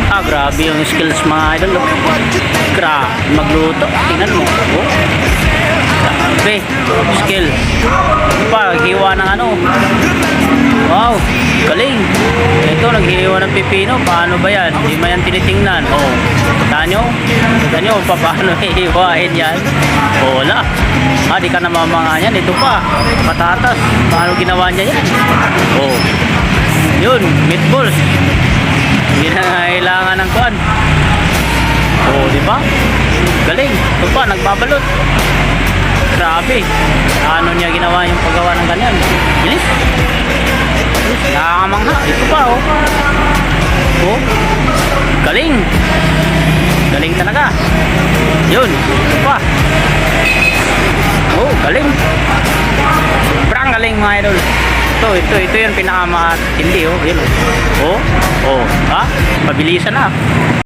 Grabe yung skills mga idol. Oh. Grabe magluto. Tingnan mo. Oh. Grabe. Skill. Pa, hiwa ng ano. Wow. Galing. Ito, naghihiwa ng pipino. Paano ba yan? Hindi man yan tinitingnan. Oh. Tanyo? Tanyo, paano hihiwain yan? Oh, wala. Di ka namamanga yan. Ito pa. Patatas. Paano ginawa niya yan? Oh. Yun. Meatballs. Hindi na kailangan ng kuan. Oh, di ba? Galing. Ito pa, nagbabalot. Grabe. Ano niya ginawa yung paggawa ng ganyan? Bilis. Nakakamangha. Ito pa, oh. Oh. Galing. Galing talaga. Yun. Ito pa. Oh, galing. Sobrang galing mga idol. Ito yung pinakamatindi, oh. Yun, oh. Oh, ha? Pabilisan na.